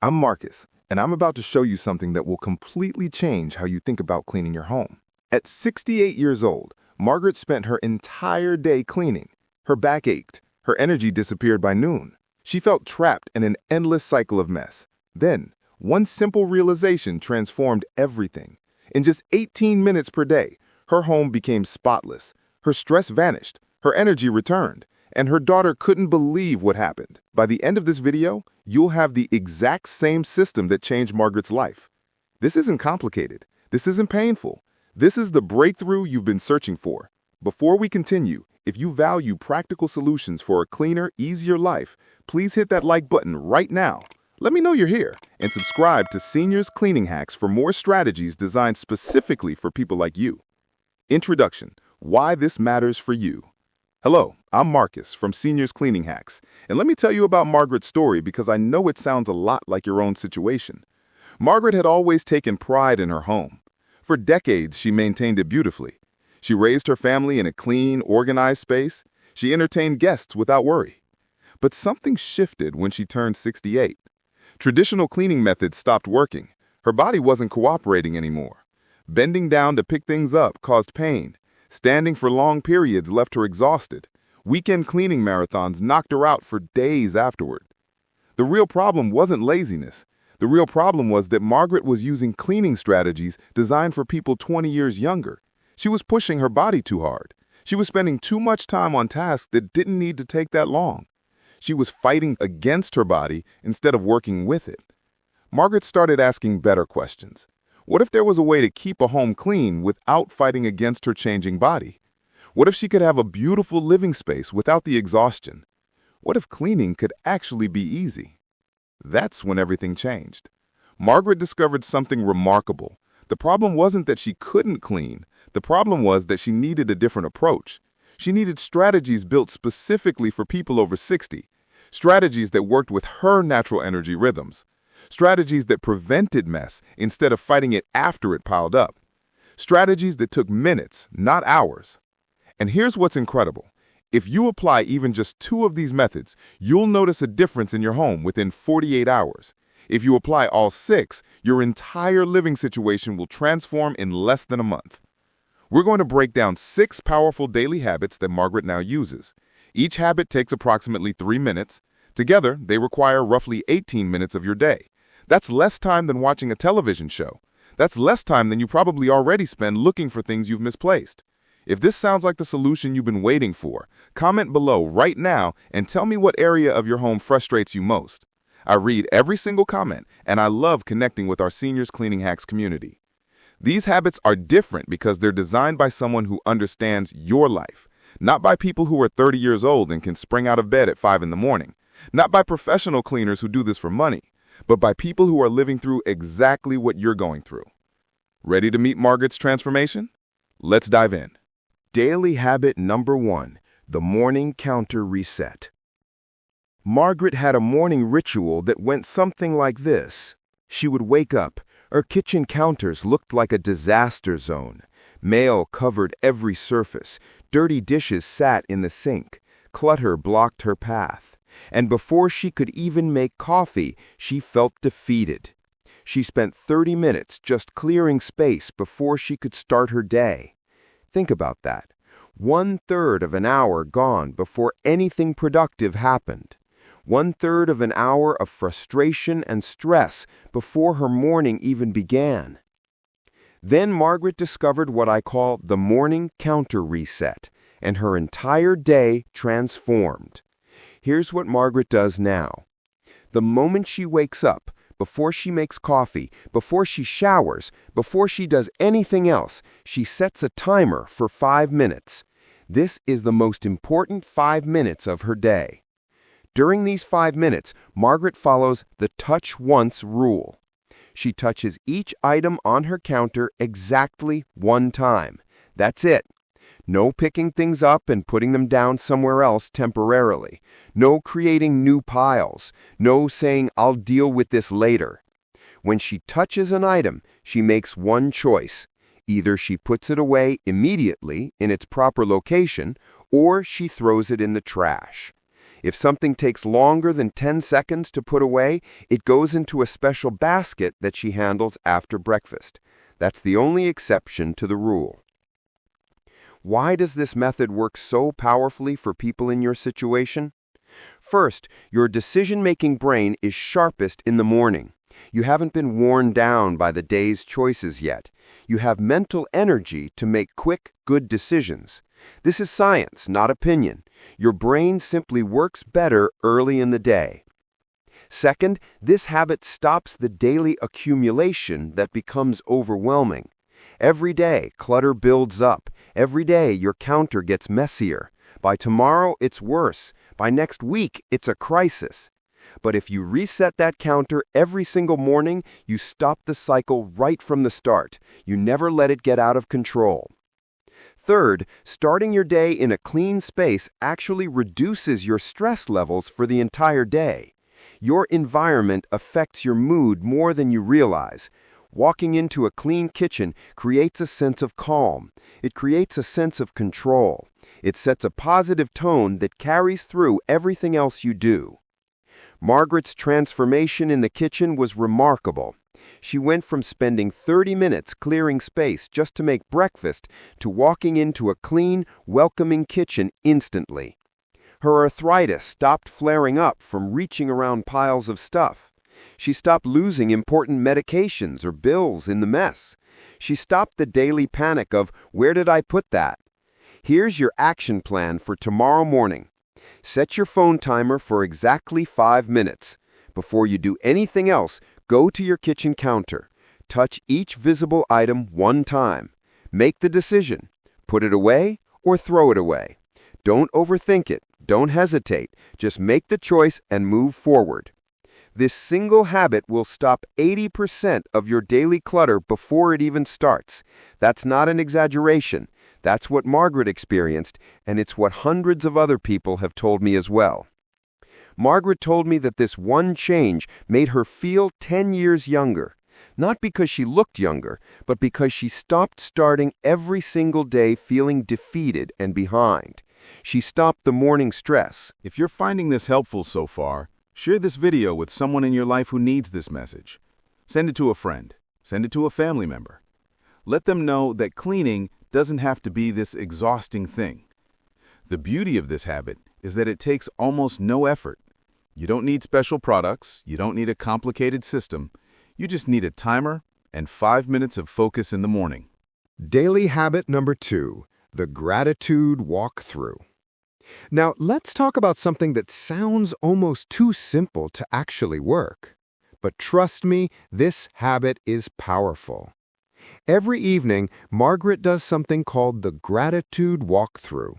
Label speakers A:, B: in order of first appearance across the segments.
A: I'm Marcus, and I'm about to show you something that will completely change how you think about cleaning your home. At 68 years old, Margaret spent her entire day cleaning. Her back ached. Her energy disappeared by noon. She felt trapped in an endless cycle of mess. Then, one simple realization transformed everything. In just 18 minutes per day, her home became spotless. Her stress vanished. Her energy returned. And her daughter couldn't believe what happened. By the end of this video, you'll have the exact same system that changed Margaret's life. This isn't complicated. This isn't painful. This is the breakthrough you've been searching for. Before we continue, if you value practical solutions for a cleaner, easier life, please hit that like button right now. Let me know you're here, and subscribe to Seniors Cleaning Hacks for more strategies designed specifically for people like you. Introduction: Why this matters for you. Hello, I'm Marcus from Seniors Cleaning Hacks, and let me tell you about Margaret's story because I know it sounds a lot like your own situation. Margaret had always taken pride in her home. For decades, she maintained it beautifully. She raised her family in a clean, organized space. She entertained guests without worry. But something shifted when she turned 68. Traditional cleaning methods stopped working. Her body wasn't cooperating anymore. Bending down to pick things up caused pain. Standing for long periods left her exhausted. Weekend cleaning marathons knocked her out for days afterward. The real problem wasn't laziness. The real problem was that Margaret was using cleaning strategies designed for people 20 years younger. She was pushing her body too hard. She was spending too much time on tasks that didn't need to take that long. She was fighting against her body instead of working with it. Margaret started asking better questions. What if there was a way to keep a home clean without fighting against her changing body? What if she could have a beautiful living space without the exhaustion? What if cleaning could actually be easy? That's when everything changed. Margaret discovered something remarkable. The problem wasn't that she couldn't clean. The problem was that she needed a different approach. She needed strategies built specifically for people over 60. Strategies that worked with her natural energy rhythms. Strategies that prevented mess instead of fighting it after it piled up. Strategies that took minutes, not hours. And here's what's incredible. If you apply even just 2 of these methods, you'll notice a difference in your home within 48 hours. If you apply all 6, your entire living situation will transform in less than a month. We're going to break down 6 powerful daily habits that Margaret now uses. Each habit takes approximately 3 minutes. Together, they require roughly 18 minutes of your day. That's less time than watching a television show. That's less time than you probably already spend looking for things you've misplaced. If this sounds like the solution you've been waiting for, comment below right now and tell me what area of your home frustrates you most. I read every single comment, and I love connecting with our Seniors Cleaning Hacks community. These habits are different because they're designed by someone who understands your life, not by people who are 30 years old and can spring out of bed at 5 in the morning, not by professional cleaners who do this for money, but by people who are living through exactly what you're going through. Ready to meet Margaret's transformation? Let's dive in. Daily habit number 1, the morning counter reset. Margaret had a morning ritual that went something like this. She would wake up. Her kitchen counters looked like a disaster zone. Mail covered every surface. Dirty dishes sat in the sink. Clutter blocked her path. And before she could even make coffee, she felt defeated. She spent 30 minutes just clearing space before she could start her day. Think about that. 1/3 of an hour gone before anything productive happened. 1/3 of an hour of frustration and stress before her morning even began. Then Margaret discovered what I call the morning counter reset, and her entire day transformed. Here's what Margaret does now. The moment she wakes up, before she makes coffee, before she showers, before she does anything else, she sets a timer for 5 minutes. This is the most important 5 minutes of her day. During these 5 minutes, Margaret follows the touch once rule. She touches each item on her counter exactly 1 time. That's it. No picking things up and putting them down somewhere else temporarily. No creating new piles. No saying, "I'll deal with this later." When she touches an item, she makes one choice. Either she puts it away immediately in its proper location, or she throws it in the trash.
B: If something takes longer than 10 seconds to put away, it goes into a special basket that she handles after breakfast. That's the only exception to the rule. Why does this method work so powerfully for people in your situation? First, your decision-making brain is sharpest in the morning. You haven't been worn down by the day's choices yet. You have mental energy to make quick, good decisions. This is science, not opinion. Your brain simply works better early in the day. Second, this habit stops the daily accumulation that becomes overwhelming. Every day, clutter builds up. Every day, your counter gets messier. By tomorrow, it's worse. By next week, it's a crisis. But if you reset that counter every single morning, you stop the cycle right from the start. You never let it get out of control. Third, starting your day in a clean space actually reduces your stress levels for the entire day. Your environment affects your mood more than you realize. Walking into a clean kitchen creates a sense of calm. It creates a sense of control. It sets a positive tone that carries through everything else you do. Margaret's transformation in the kitchen was remarkable. She went from spending 30 minutes clearing space just to make breakfast to walking into a clean, welcoming kitchen instantly. Her arthritis stopped flaring up from reaching around piles of stuff. She stopped losing important medications or bills in the mess. She stopped the daily panic of, "Where did I put that?" Here's your action plan for tomorrow morning. Set your phone timer for exactly 5 minutes. Before you do anything else, go to your kitchen counter. Touch each visible item one time. Make the decision. Put it away or throw it away. Don't overthink it. Don't hesitate. Just make the choice and move forward. This single habit will stop 80% of your daily clutter before it even starts. That's not an exaggeration. That's what Margaret experienced, and it's what hundreds of other people have told me as well. Margaret told me that this one change made her feel 10 years younger, not because she looked younger, but because she stopped starting every single day feeling defeated and behind. She stopped the morning stress.
A: If you're finding this helpful so far, share this video with someone in your life who needs this message. Send it to a friend. Send it to a family member. Let them know that cleaning doesn't have to be this exhausting thing. The beauty of this habit is that it takes almost no effort. You don't need special products. You don't need a complicated system. You just need a timer and 5 minutes of focus in the morning.
C: Daily habit number 2, the gratitude walkthrough. Now, let's talk about something that sounds almost too simple to actually work. But trust me, this habit is powerful. Every evening, Margaret does something called the gratitude walkthrough.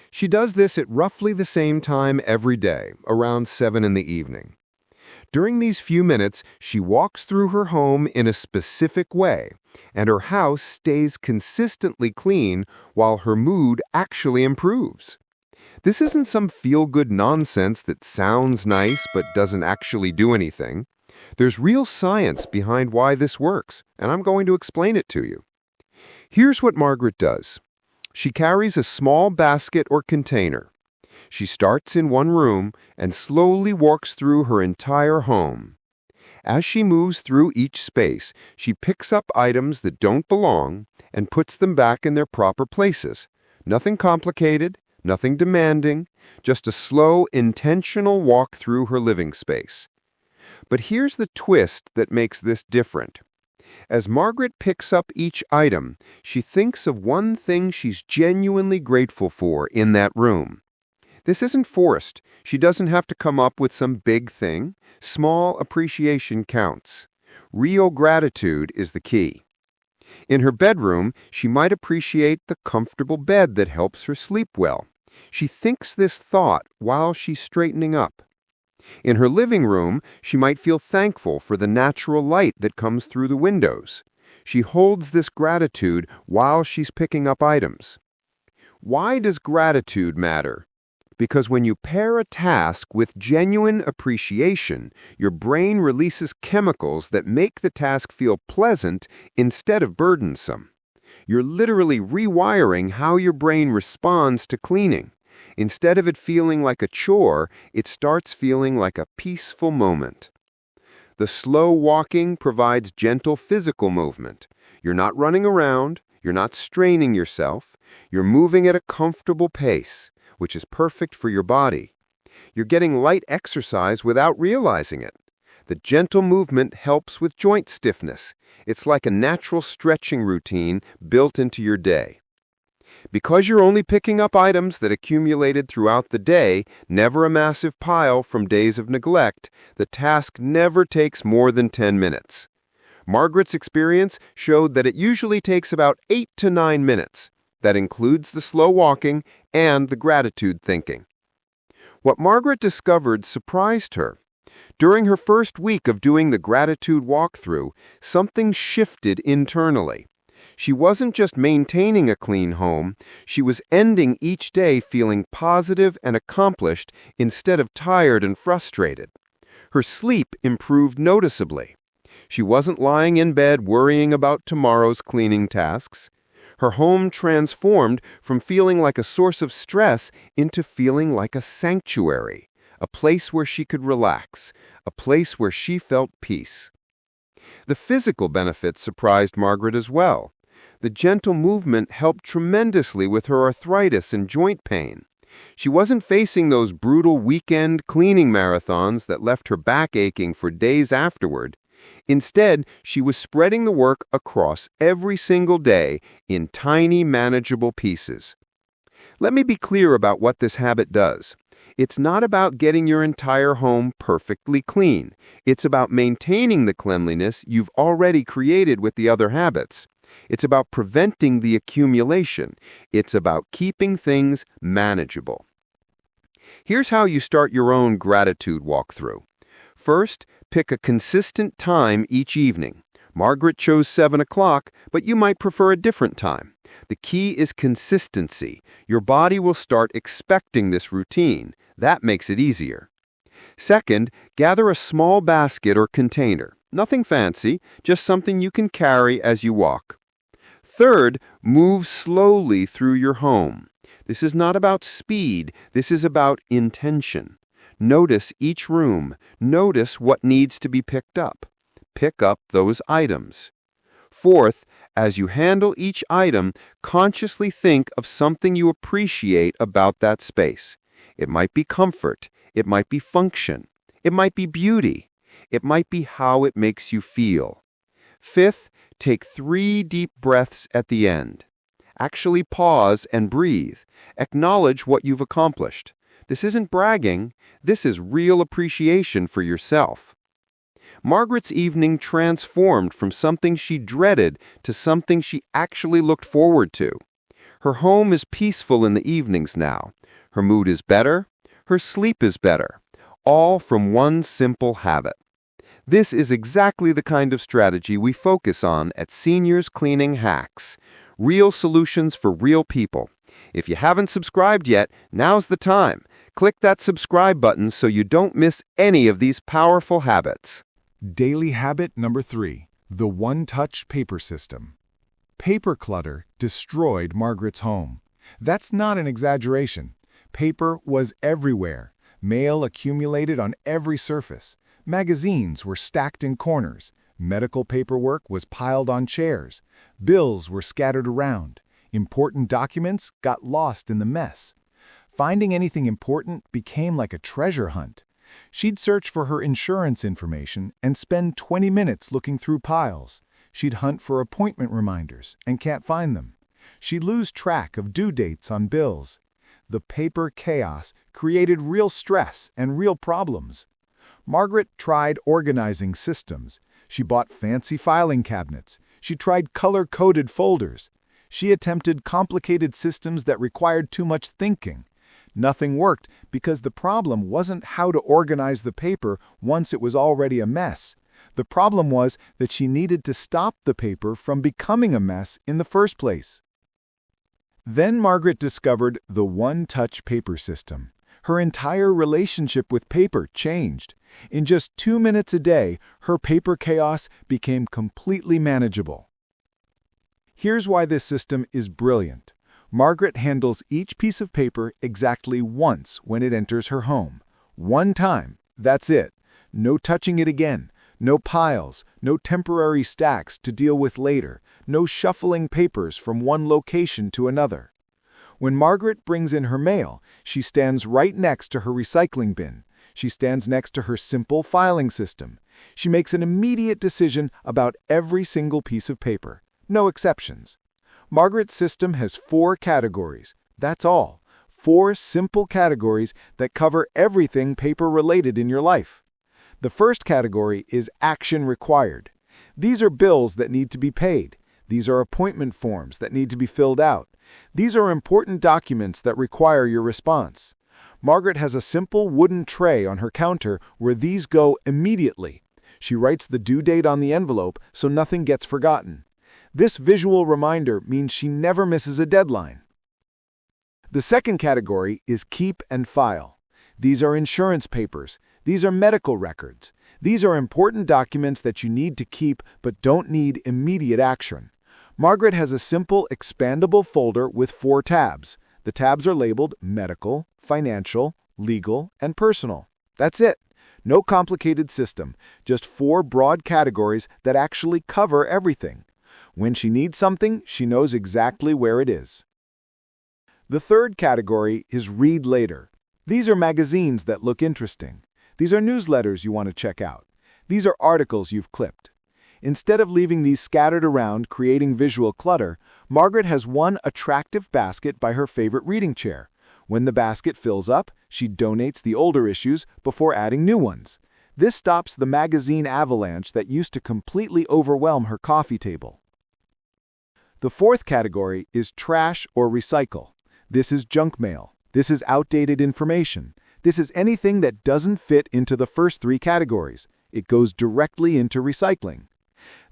C: She does this at roughly the same time every day, around 7 in the evening. During these few minutes, she walks through her home in a specific way, and her house stays consistently clean while her mood actually improves. This isn't some feel-good nonsense that sounds nice but doesn't actually do anything. There's real science behind why this works, and I'm going to explain it to you. Here's what Margaret does. She carries a small basket or container. She starts in one room and slowly walks through her entire home. As she moves through each space, she picks up items that don't belong and puts them back in their proper places. Nothing complicated, nothing demanding, just a slow, intentional walk through her living space. But here's the twist that makes this different. As Margaret picks up each item, she thinks of one thing she's genuinely grateful for in that room. This isn't forced. She doesn't have to come up with some big thing. Small appreciation counts. Real gratitude is the key. In her bedroom, she might appreciate the comfortable bed that helps her sleep well. She thinks this thought while she's straightening up. In her living room, she might feel thankful for the natural light that comes through the windows. She holds this gratitude while she's picking up items. Why does gratitude matter? Because when you pair a task with genuine appreciation, your brain releases chemicals that make the task feel pleasant instead of burdensome. You're literally rewiring how your brain responds to cleaning.
B: Instead of it feeling like a chore, it starts feeling like a peaceful moment. The slow walking provides gentle physical movement. You're not running around, you're not straining yourself, you're moving at a comfortable pace, which is perfect for your body. You're getting light exercise without realizing it. The gentle movement helps with joint stiffness. It's like a natural stretching routine built into your day. Because you're only picking up items that accumulated throughout the day, never a massive pile from days of neglect, the task never takes more than 10 minutes. Margaret's experience showed that it usually takes about 8 to 9 minutes. That includes the slow walking and the gratitude thinking. What Margaret discovered surprised her. During her first week of doing the gratitude walkthrough, something shifted internally. She wasn't just maintaining a clean home, she was ending each day feeling positive and accomplished instead of tired and frustrated. Her sleep improved noticeably. She wasn't lying in bed worrying about tomorrow's cleaning tasks. Her home transformed from feeling like a source of stress into feeling like a sanctuary, a place where she could relax, a place where she felt peace. The physical benefits surprised Margaret as well. The gentle movement helped tremendously with her arthritis and joint pain. She wasn't facing those brutal weekend cleaning marathons that left her back aching for days afterward. Instead, she was spreading the work across every single day in tiny, manageable pieces. Let me be clear about what this habit does. It's not about getting your entire home perfectly clean. It's about maintaining the cleanliness you've already created with the other habits. It's about preventing the accumulation. It's about keeping things manageable. Here's how you start your own gratitude walkthrough. First, pick a consistent time each evening. Margaret chose 7 o'clock, but you might prefer a different time. The key is consistency. Your body will start expecting this routine. That makes it easier. Second, gather a small basket or container. Nothing fancy, just something you can carry as you walk. Third, move slowly through your home. This is not about speed, this is about intention. Notice each room. Notice what needs to be picked up. Pick up those items. Fourth, as you handle each item, consciously think of something you appreciate about that space. It might be comfort. It might be function. It might be beauty. It might be how it makes you feel. Fifth, take 3 deep breaths at the end. Actually pause and breathe. Acknowledge what you've accomplished. This isn't bragging. This is real appreciation for yourself. Margaret's evening transformed from something she dreaded to something she actually looked forward to. Her home is peaceful in the evenings now. Her mood is better. Her sleep is better. All from one simple habit. This is exactly the kind of strategy we focus on at Seniors Cleaning Hacks. Real solutions for real people. If you haven't subscribed yet, now's the time. Click that subscribe button so you don't miss any of these powerful habits.
A: Daily habit number 3, the one-touch paper system. Paper clutter destroyed Margaret's home. That's not an exaggeration. Paper was everywhere. Mail accumulated on every surface. Magazines were stacked in corners. Medical paperwork was piled on chairs. Bills were scattered around. Important documents got lost in the mess. Finding anything important became like a treasure hunt. She'd search for her insurance information and spend 20 minutes looking through piles. She'd hunt for appointment reminders and can't find them. She'd lose track of due dates on bills. The paper chaos created real stress and real problems. Margaret tried organizing systems. She bought fancy filing cabinets. She tried color-coded folders. She attempted complicated systems that required too much thinking. Nothing worked because the problem wasn't how to organize the paper once it was already a mess. The problem was that she needed to stop the paper from becoming a mess in the first place. Then Margaret discovered the one-touch paper system. Her entire relationship with paper changed. In just 2 minutes a day, her paper chaos became completely manageable. Here's why this system is brilliant.
D: Margaret handles each piece of paper exactly once when it enters her home. One time, that's it. No touching it again. No piles, no temporary stacks to deal with later, no shuffling papers from one location to another. When Margaret brings in her mail, she stands right next to her recycling bin. She stands next to her simple filing system. She makes an immediate decision about every single piece of paper. No exceptions. Margaret's system has 4 categories. That's all. 4 simple categories that cover everything paper-related in your life. The first category is action required. These are bills that need to be paid. These are appointment forms that need to be filled out. These are important documents that require your response. Margaret has a simple wooden tray on her counter where these go immediately. She writes the due date on the envelope so nothing gets forgotten. This visual reminder means she never misses a deadline. The second category is keep and file. These are insurance papers. These are medical records. These are important documents that you need to keep but don't need immediate action. Margaret has a simple, expandable folder with 4 tabs. The tabs are labeled medical, financial, legal, and personal. That's it. No complicated system, just 4 broad categories that actually cover everything. When she needs something, she knows exactly where it is. The third category is read later. These are magazines that look interesting. These are newsletters you want to check out. These are articles you've clipped. Instead of leaving these scattered around creating visual clutter, Margaret has one attractive basket by her favorite reading chair. When the basket fills up, she donates the older issues before adding new ones. This stops the magazine avalanche that used to completely overwhelm her coffee table. The fourth category is trash or recycle. This is junk mail. This is outdated information. This is anything that doesn't fit into the first 3 categories. It goes directly into recycling.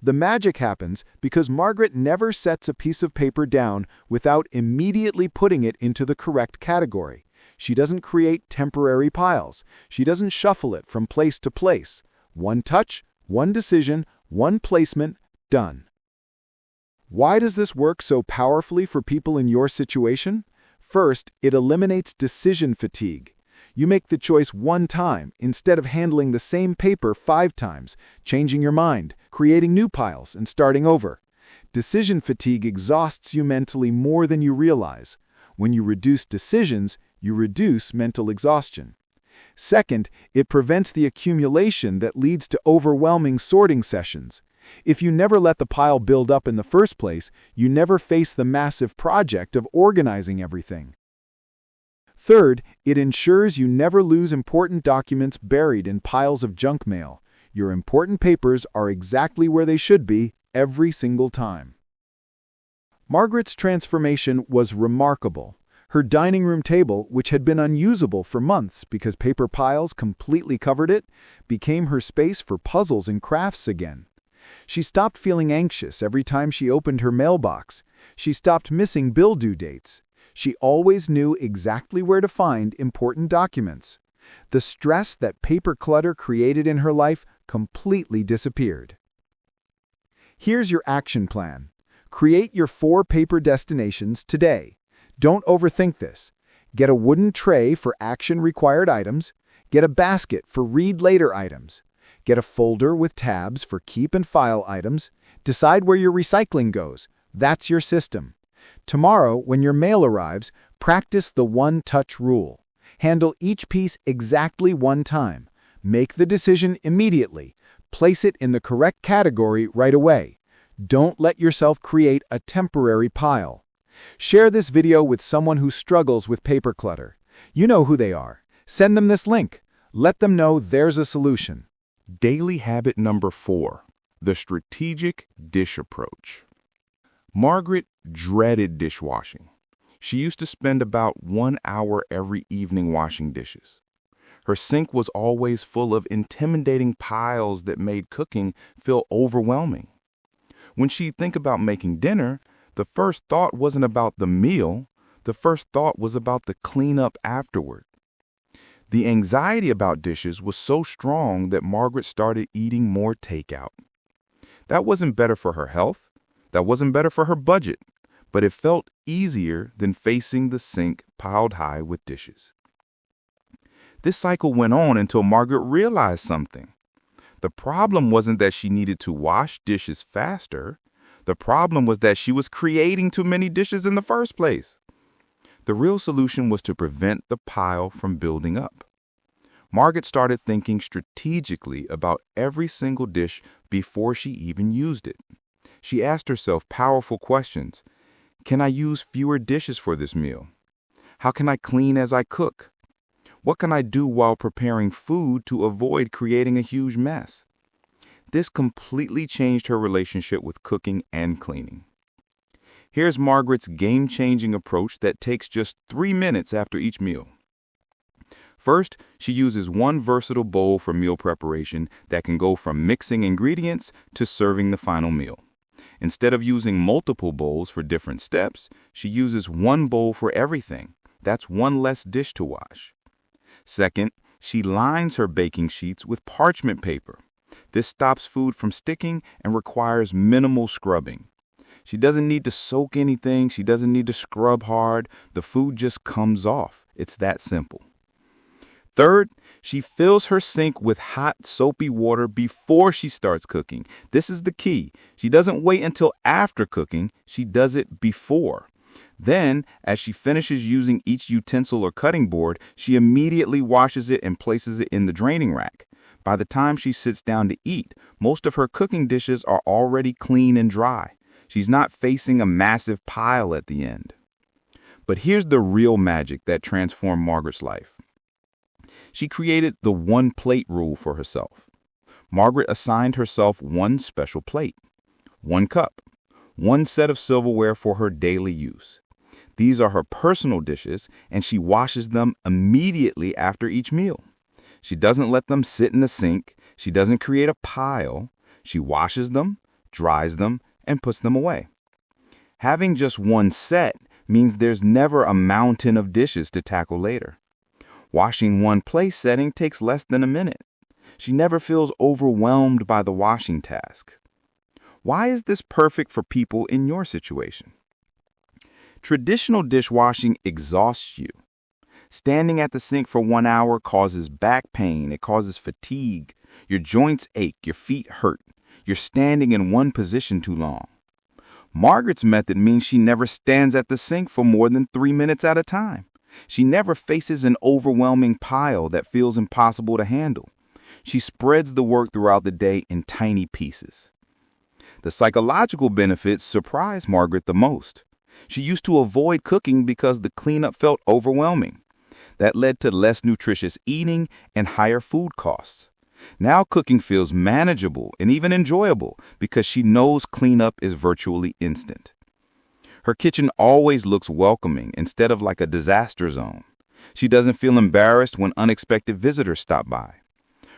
D: The magic happens because Margaret never sets a piece of paper down without immediately putting it into the correct category. She doesn't create temporary piles. She doesn't shuffle it from place to place. One touch, one decision, one placement, done. Why does this work so powerfully for people in your situation? First, it eliminates decision fatigue. You make the choice one time instead of handling the same paper 5 times, changing your mind, creating new piles, and starting over. Decision fatigue exhausts you mentally more than you realize. When you reduce decisions, you reduce mental exhaustion. Second, it prevents the accumulation that leads to overwhelming sorting sessions. If you never let the pile build up in the first place, you never face the massive project of organizing everything. Third, it ensures you never lose important documents buried in piles of junk mail. Your important papers are exactly where they should be every single time. Margaret's transformation was remarkable. Her dining room table, which had been unusable for months because paper piles completely covered it, became her space for puzzles and crafts again. She stopped feeling anxious every time she opened her mailbox. She stopped missing bill due dates. She always knew exactly where to find important documents. The stress that paper clutter created in her life completely disappeared. Here's your action plan. Create your 4 paper destinations today. Don't overthink this. Get a wooden tray for action-required items. Get a basket for read-later items. Get a folder with tabs for keep and file items. Decide where your recycling goes. That's your system. Tomorrow, when your mail arrives, practice the one-touch rule. Handle each piece exactly one time. Make the decision immediately. Place it in the correct category right away. Don't let yourself create a temporary pile. Share this video with someone who struggles with paper clutter. You know who they are. Send them this link. Let them know there's a solution.
A: Daily habit number 4, the strategic dish approach. Margaret dreaded dishwashing. She used to spend about 1 hour every evening washing dishes. Her sink was always full of intimidating piles that made cooking feel overwhelming. When she'd think about making dinner, the first thought wasn't about the meal. The first thought was about the cleanup afterward. The anxiety about dishes was so strong that Margaret started eating more takeout. That wasn't better for her health. That wasn't better for her budget. but it felt easier than facing the sink piled high with dishes. This cycle went on until Margaret realized something. The problem wasn't that she needed to wash dishes faster. The problem was that she was creating too many dishes in the first place. The real solution was to prevent the pile from building up. Margaret started thinking strategically about every single dish before she even used it. She asked herself powerful questions. Can I use fewer dishes for this meal? How can I clean as I cook? What can I do while preparing food to avoid creating a huge mess? This completely changed her relationship with cooking and cleaning. Here's Margaret's game-changing approach that takes just 3 minutes after each meal. First, she uses one versatile bowl for meal preparation that can go from mixing ingredients to serving the final meal. Instead of using multiple bowls for different steps, she uses one bowl for everything. That's one less dish to wash. Second, she lines her baking sheets with parchment paper. This stops food from sticking and requires minimal scrubbing. She doesn't need to soak anything. She doesn't need to scrub hard. The food just comes off. It's that simple. Third, she fills her sink with hot, soapy water before she starts cooking. This is the key. She doesn't wait until after cooking. She does it before. Then, as she finishes using each utensil or cutting board, she immediately washes it and places it in the draining rack. By the time she sits down to eat, most of her cooking dishes are already clean and dry. She's not facing a massive pile at the end. But here's the real magic that transformed Margaret's life. She created the one plate rule for herself. Margaret assigned herself one special plate, one cup, one set of silverware for her daily use. These are her personal dishes, and she washes them immediately after each meal. She doesn't let them sit in the sink. She doesn't create a pile. She washes them, dries them, and puts them away. Having just one set means there's never a mountain of dishes to tackle later. Washing one place setting takes less than a minute. She never feels overwhelmed by the washing task. Why is this perfect for people in your situation? Traditional dishwashing exhausts you. Standing at the sink for 1 hour causes back pain. It causes fatigue. Your joints ache. Your feet hurt. You're standing in one position too long. Margaret's method means she never stands at the sink for more than 3 minutes at a time. She never faces an overwhelming pile that feels impossible to handle. She spreads the work throughout the day in tiny pieces. The psychological benefits surprised Margaret the most. She used to avoid cooking because the cleanup felt overwhelming. That led to less nutritious eating and higher food costs. Now cooking feels manageable and even enjoyable because she knows cleanup is virtually instant. Her kitchen always looks welcoming instead of like a disaster zone. She doesn't feel embarrassed when unexpected visitors stop by.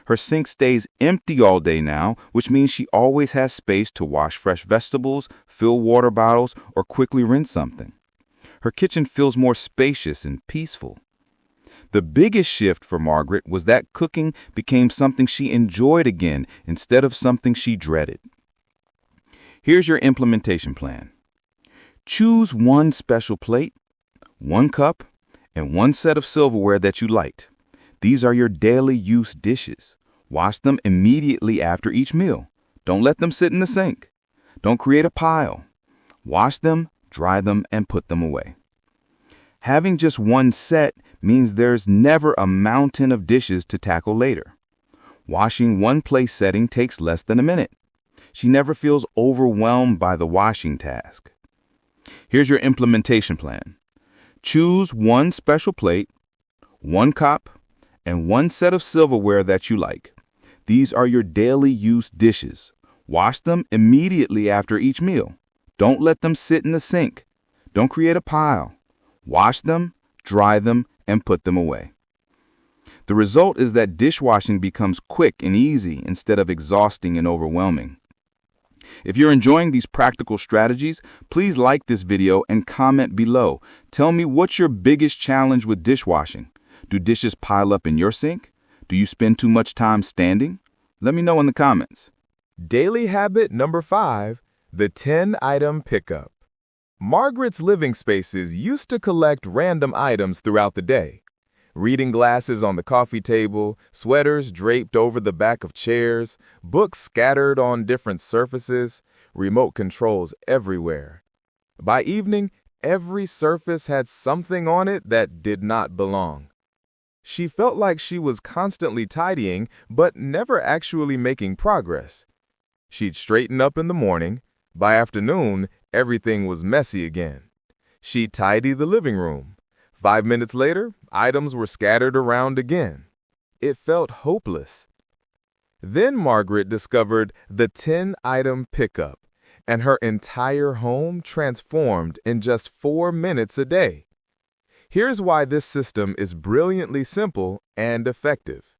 A: Her sink stays empty all day now, which means she always has space to wash fresh vegetables, fill water bottles, or quickly rinse something. Her kitchen feels more spacious and peaceful. The biggest shift for Margaret was that cooking became something she enjoyed again instead of something she dreaded. Here's your implementation plan. Choose one special plate, one cup, and one set of silverware that you liked. These are your daily use dishes. Wash them immediately after each meal. Don't let them sit in the sink. Don't create a pile. Wash them, dry them, and put them away. Having just one set means there's never a mountain of dishes to tackle later. Washing one place setting takes less than a minute. She never feels overwhelmed by the washing task. Here's your implementation plan. Choose one special plate, one cup, and one set of silverware that you like. These are your daily use dishes. Wash them immediately after each meal. Don't let them sit in the sink. Don't create a pile. Wash them, dry them, and put them away. The result is that dishwashing becomes quick and easy instead of exhausting and overwhelming. If you're enjoying these practical strategies, please like this video and comment below. Tell me what's your biggest challenge with dishwashing. Do dishes pile up in your sink? Do you spend too much time standing? Let me know in the comments.
D: Daily habit number 5, the 10-item pickup.
A: Margaret's living spaces used to collect random items throughout the day. Reading glasses on the coffee table, sweaters draped over the back of chairs, books scattered on different surfaces, remote controls everywhere. By evening, every surface had something on it that did not belong. She felt like she was constantly tidying, but never actually making progress. She'd straighten up in the morning. By afternoon, everything was messy again. She'd tidy the living room. 5 minutes later, items were scattered around again. It felt hopeless. Then Margaret discovered the 10-item pickup, and her entire home transformed in just 4 minutes a day. Here's why this system is brilliantly simple and effective.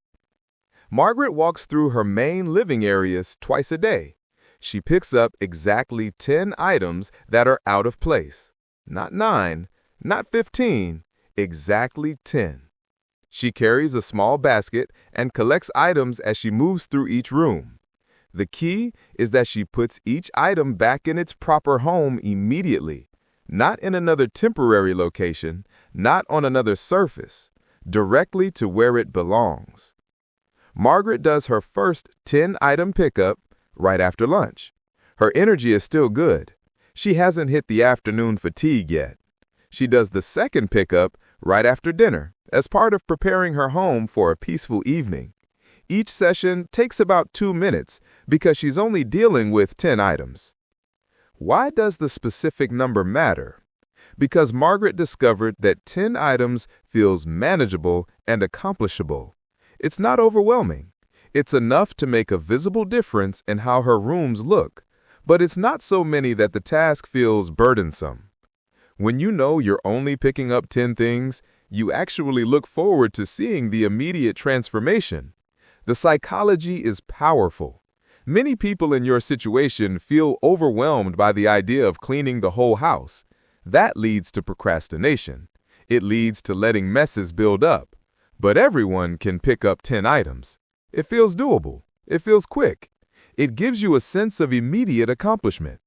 A: Margaret walks through her main living areas twice a day. She picks up exactly 10 items that are out of place. Not 9, not 15, exactly 10. She carries a small basket and collects items as she moves through each room. The key is that she puts each item back in its proper home immediately, not in another temporary location, not on another surface, directly to where it belongs. Margaret does her first 10-item pickup right after lunch. Her energy is still good. She hasn't hit the afternoon fatigue yet. She does the second pickup right after dinner as part of preparing her home for a peaceful evening. Each session takes about 2 minutes because she's only dealing with 10 items. Why does the specific number matter? Because Margaret discovered that 10 items feels manageable and accomplishable. It's not overwhelming. It's enough to make a visible difference in how her rooms look, but it's not so many that the task feels burdensome. When you know you're only picking up 10 things, you actually look forward to seeing the immediate transformation. The psychology is powerful. Many people in your situation feel overwhelmed by the idea of cleaning the whole house. That leads to procrastination. It leads to letting messes build up. But everyone can pick up 10 items. It feels doable. It feels quick. It gives you a sense of immediate accomplishment.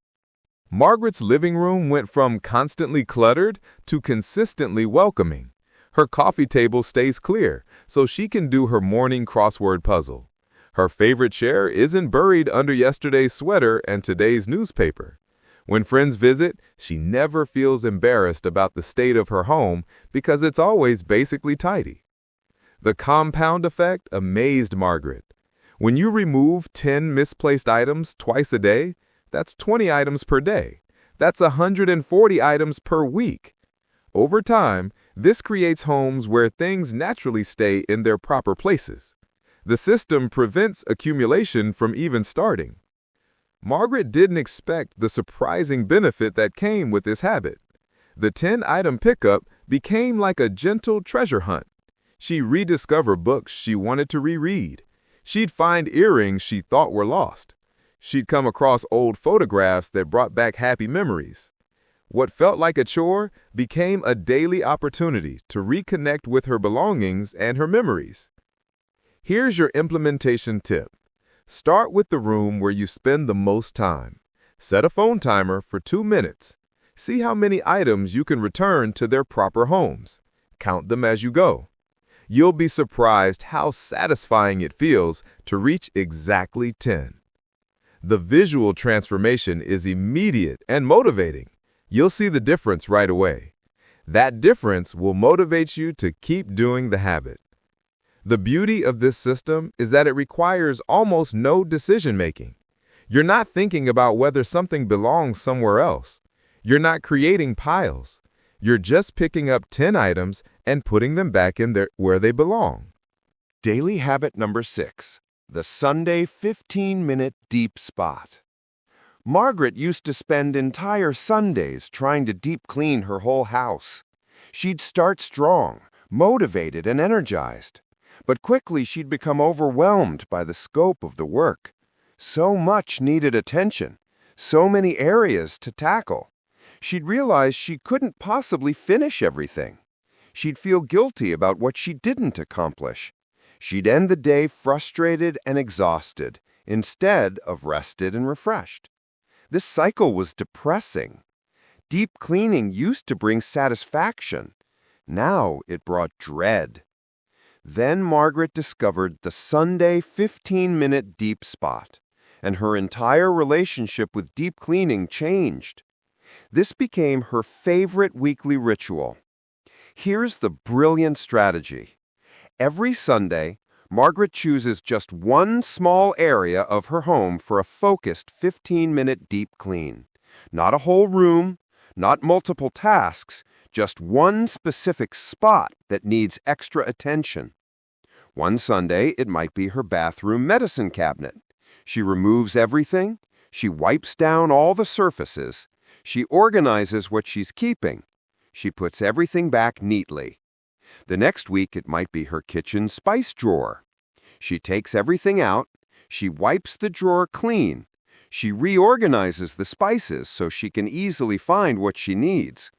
A: Margaret's living room went from constantly cluttered to consistently welcoming. Her coffee table stays clear, so she can do her morning crossword puzzle. Her favorite chair isn't buried under yesterday's sweater and today's newspaper. When friends visit, she never feels embarrassed about the state of her home because it's always basically tidy. The compound effect amazed Margaret. When you remove 10 misplaced items twice a day, that's 20 items per day. That's 140 items per week. Over time, this creates homes where things naturally stay in their proper places. The system prevents accumulation from even starting. Margaret didn't expect the surprising benefit that came with this habit. The 10-item pickup became like a gentle treasure hunt. She'd rediscover books she wanted to reread. She'd find earrings she thought were lost. She'd come across old photographs that brought back happy memories. What felt like a chore became a daily opportunity to reconnect with her belongings and her memories. Here's your implementation tip. Start with the room where you spend the most time. Set a phone timer for 2 minutes. See how many items you can return to their proper homes. Count them as you go. You'll be surprised how satisfying it feels to reach exactly 10. The visual transformation is immediate and motivating. You'll see the difference right away. That difference will motivate you to keep doing the habit. The beauty of this system is that it requires almost no decision-making. You're not thinking about whether something belongs somewhere else. You're not creating piles. You're just picking up 10 items and putting them back in where they belong.
B: Daily habit number 6, the Sunday 15-minute deep spot. Margaret used to spend entire Sundays trying to deep clean her whole house. She'd start strong, motivated, and energized. But quickly she'd become overwhelmed by the scope of the work. So much needed attention, so many areas to tackle. She'd realize she couldn't possibly finish everything. She'd feel guilty about what she didn't accomplish. She'd end the day frustrated and exhausted, instead of rested and refreshed. This cycle was depressing. Deep cleaning used to bring satisfaction. Now it brought dread. Then Margaret discovered the Sunday 15-minute deep spot, and her entire relationship with deep cleaning changed. This became her favorite weekly ritual. Here's the brilliant strategy. Every Sunday, Margaret chooses just one small area of her home for a focused 15-minute deep clean. Not a whole room, not multiple tasks, just one specific spot that needs extra attention. One Sunday, it might be her bathroom medicine cabinet. She removes everything, she wipes down all the surfaces, she organizes what she's keeping, she puts everything back neatly. The next week, it might be her kitchen spice drawer. She takes everything out, she wipes the drawer clean, she reorganizes the spices so she can easily find what she needs.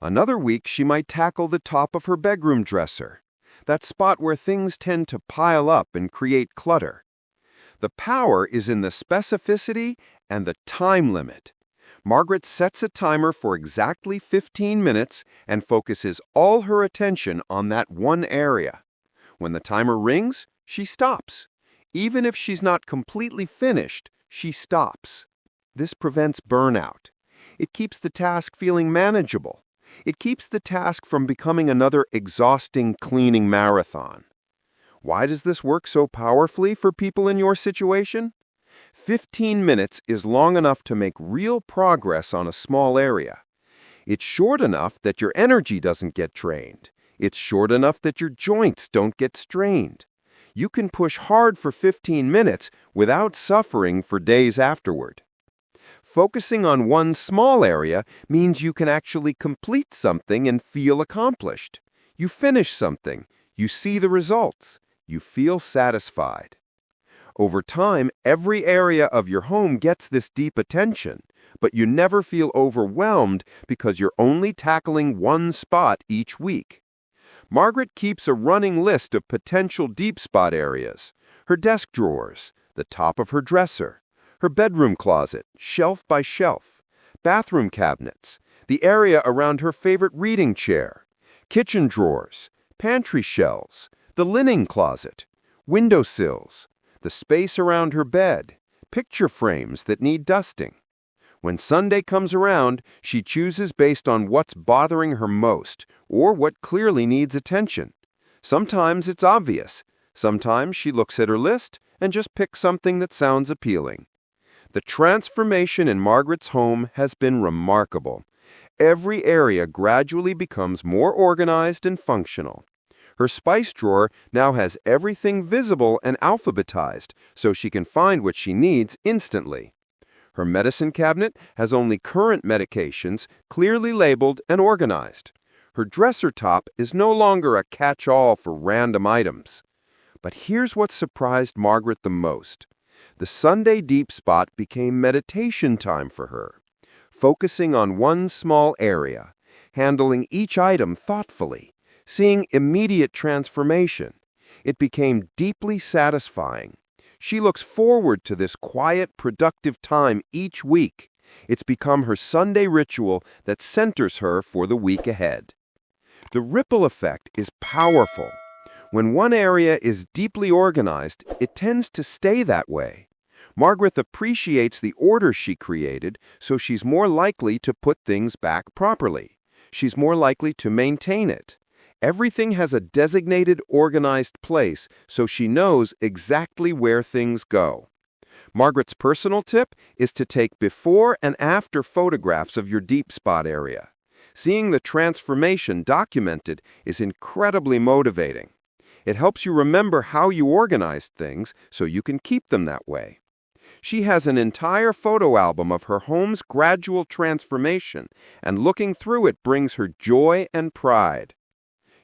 B: Another week, she might tackle the top of her bedroom dresser, that spot where things tend to pile up and create clutter. The power is in the specificity and the time limit. Margaret sets a timer for exactly 15 minutes and focuses all her attention on that one area. When the timer rings, she stops. Even if she's not completely finished, she stops. This prevents burnout. It keeps the task feeling manageable. It keeps the task from becoming another exhausting cleaning marathon. Why does this work so powerfully for people in your situation? 15 minutes is long enough to make real progress on a small area. It's short enough that your energy doesn't get drained. It's short enough that your joints don't get strained. You can push hard for 15 minutes without suffering for days afterward. Focusing on one small area means you can actually complete something and feel accomplished. You finish something, you see the results, you feel satisfied. Over time, every area of your home gets this deep attention, but you never feel overwhelmed because you're only tackling one spot each week. Margaret keeps a running list of potential deep spot areas: her desk drawers, the top of her dresser, her bedroom closet, shelf by shelf, bathroom cabinets, the area around her favorite reading chair, kitchen drawers, pantry shelves, the linen closet, windowsills, the space around her bed, picture frames that need dusting. When Sunday comes around, she chooses based on what's bothering her most or what clearly needs attention. Sometimes it's obvious. Sometimes she looks at her list and just picks something that sounds appealing. The transformation in Margaret's home has been remarkable. Every area gradually becomes more organized and functional. Her spice drawer now has everything visible and alphabetized so she can find what she needs instantly. Her medicine cabinet has only current medications clearly labeled and organized. Her dresser top is no longer a catch-all for random items. But here's what surprised Margaret the most. The Sunday deep spot became meditation time for her. Focusing on one small area, handling each item thoughtfully, seeing immediate transformation. It became deeply satisfying. She looks forward to this quiet, productive time each week. It's become her Sunday ritual that centers her for the week ahead. The ripple effect is powerful. When one area is deeply organized, it tends to stay that way. Margaret appreciates the order she created, so she's more likely to put things back properly. She's more likely to maintain it. Everything has a designated, organized place, so she knows exactly where things go. Margaret's personal tip is to take before and after photographs of your deep spot area. Seeing the transformation documented is incredibly motivating. It helps you remember how you organized things so you can keep them that way. She has an entire photo album of her home's gradual transformation, and looking through it brings her joy and pride.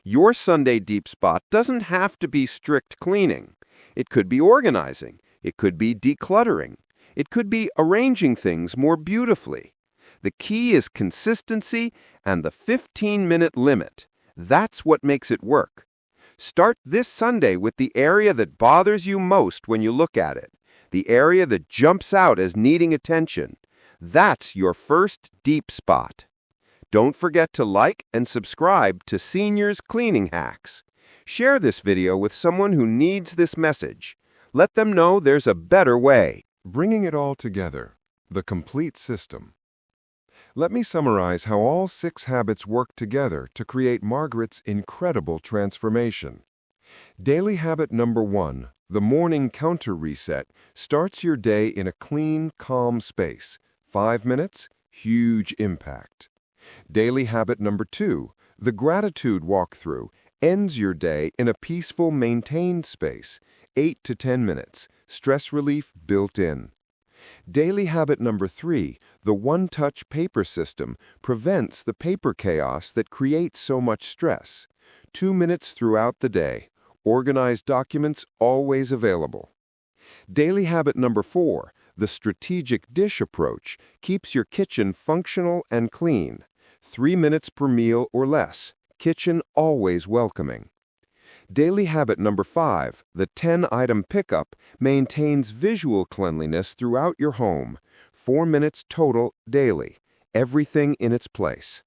B: Your Sunday deep spot doesn't have to be strict cleaning. It could be organizing. It could be decluttering. It could be arranging things more beautifully. The key is consistency and the 15-minute limit. That's what makes it work. Start this Sunday with the area that bothers you most when you look at it, the area that jumps out as needing attention. That's your first deep spot. Don't forget to like and subscribe to Seniors Cleaning Hacks. Share this video with someone who needs this message. Let them know there's a better way.
A: Bringing it all together, the complete system. Let me summarize how all 6 habits work together to create Margaret's incredible transformation. Daily habit number 1, the morning counter reset, starts your day in a clean, calm space. 5 minutes, huge impact. Daily habit number 2, the gratitude walkthrough, ends your day in a peaceful, maintained space. 8 to 10 minutes, stress relief built in. Daily habit number 3, the one-touch paper system, prevents the paper chaos that creates so much stress. 2 minutes throughout the day. Organized documents always available. Daily habit number 4, the strategic dish approach, keeps your kitchen functional and clean. 3 minutes per meal or less. Kitchen always welcoming. Daily habit number 5, the 10-item pickup, maintains visual cleanliness throughout your home. 4 minutes total daily. Everything in its place.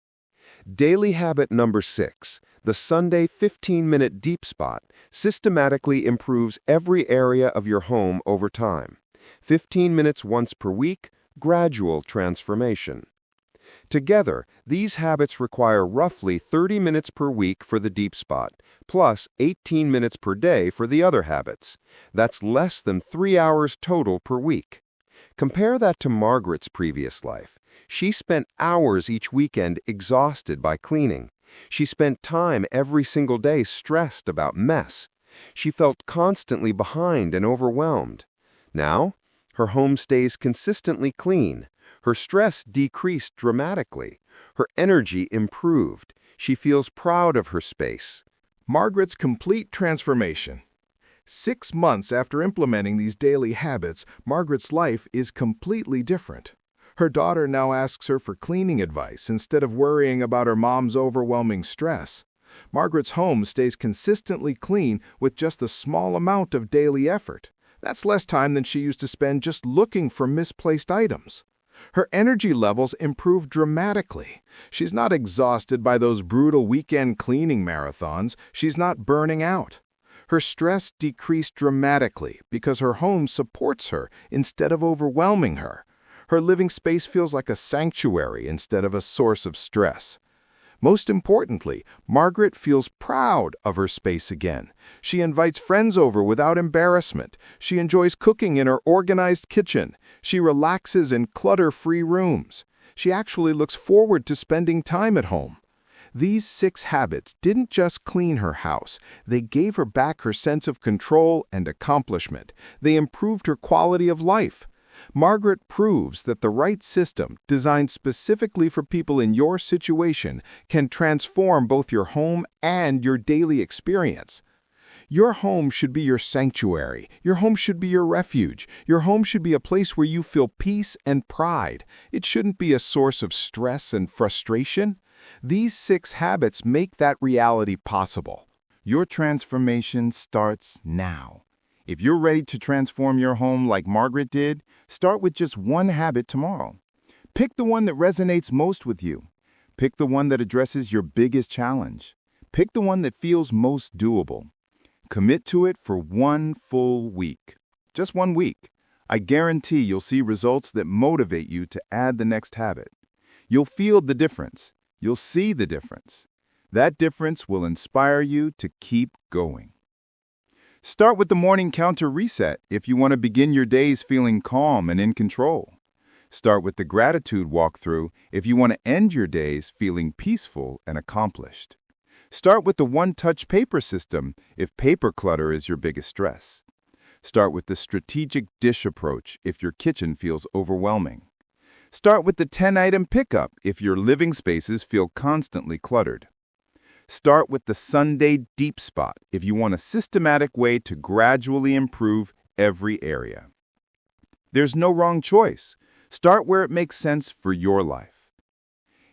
A: Daily habit number 6, the Sunday 15-minute deep spot, systematically improves every area of your home over time. 15 minutes once per week, gradual transformation. Together, these habits require roughly 30 minutes per week for the deep spot, plus 18 minutes per day for the other habits. That's less than 3 hours total per week. Compare that to Margaret's previous life. She spent hours each weekend exhausted by cleaning. She spent time every single day stressed about mess. She felt constantly behind and overwhelmed. Now, her home stays consistently clean. Her stress decreased dramatically. Her energy improved. She feels proud of her space.
D: Margaret's complete transformation. 6 months after implementing these daily habits, Margaret's life is completely different. Her daughter now asks her for cleaning advice instead of worrying about her mom's overwhelming stress. Margaret's home stays consistently clean with just a small amount of daily effort. That's less time than she used to spend just looking for misplaced items. Her energy levels improve dramatically. She's not exhausted by those brutal weekend cleaning marathons. She's not burning out. Her stress decreased dramatically because her home supports her instead of overwhelming her. Her living space feels like a sanctuary instead of a source of stress. Most importantly, Margaret feels proud of her space again. She invites friends over without embarrassment. She enjoys cooking in her organized kitchen. She relaxes in clutter-free rooms. She actually looks forward to spending time at home. These 6 habits didn't just clean her house. They gave her back her sense of control and accomplishment. They improved her quality of life. Margaret proves that the right system, designed specifically for people in your situation, can transform both your home and your daily experience. Your home should be your sanctuary. Your home should be your refuge. Your home should be a place where you feel peace and pride. It shouldn't be a source of stress and frustration. These 6 habits make that reality possible.
A: Your transformation starts now. If you're ready to transform your home like Margaret did, start with just one habit tomorrow. Pick the one that resonates most with you. Pick the one that addresses your biggest challenge. Pick the one that feels most doable. Commit to it for 1 full week. Just 1 week. I guarantee you'll see results that motivate you to add the next habit. You'll feel the difference. You'll see the difference. That difference will inspire you to keep going. Start with the morning counter reset if you want to begin your days feeling calm and in control. Start with the gratitude walkthrough if you want to end your days feeling peaceful and accomplished. Start with the one-touch paper system if paper clutter is your biggest stress. Start with the strategic dish approach if your kitchen feels overwhelming. Start with the 10-item pickup if your living spaces feel constantly cluttered. Start with the Sunday deep spot if you want a systematic way to gradually improve every area. There's no wrong choice. Start where it makes sense for your life.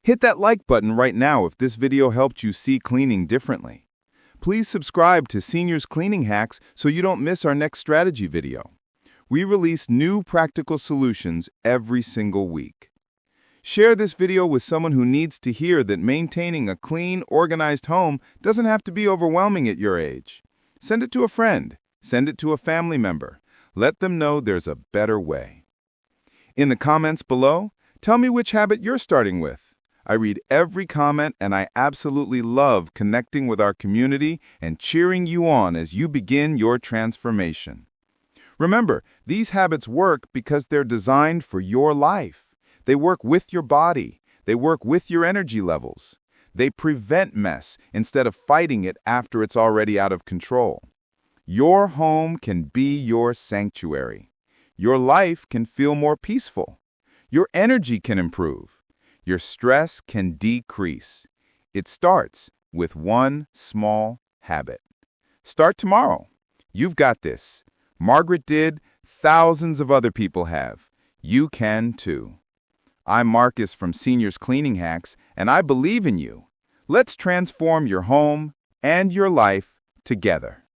A: Hit that like button right now if this video helped you see cleaning differently. Please subscribe to Seniors Cleaning Hacks so you don't miss our next strategy video. We release new practical solutions every single week. Share this video with someone who needs to hear that maintaining a clean, organized home doesn't have to be overwhelming at your age. Send it to a friend. Send it to a family member. Let them know there's a better way. In the comments below, tell me which habit you're starting with. I read every comment and I absolutely love connecting with our community and cheering you on as you begin your transformation. Remember, these habits work because they're designed for your life. They work with your body. They work with your energy levels. They prevent mess instead of fighting it after it's already out of control. Your home can be your sanctuary. Your life can feel more peaceful. Your energy can improve. Your stress can decrease. It starts with one small habit. Start tomorrow. You've got this. Margaret did. Thousands of other people have. You can too. I'm Marcus from Seniors Cleaning Hacks, and I believe in you. Let's transform your home and your life together.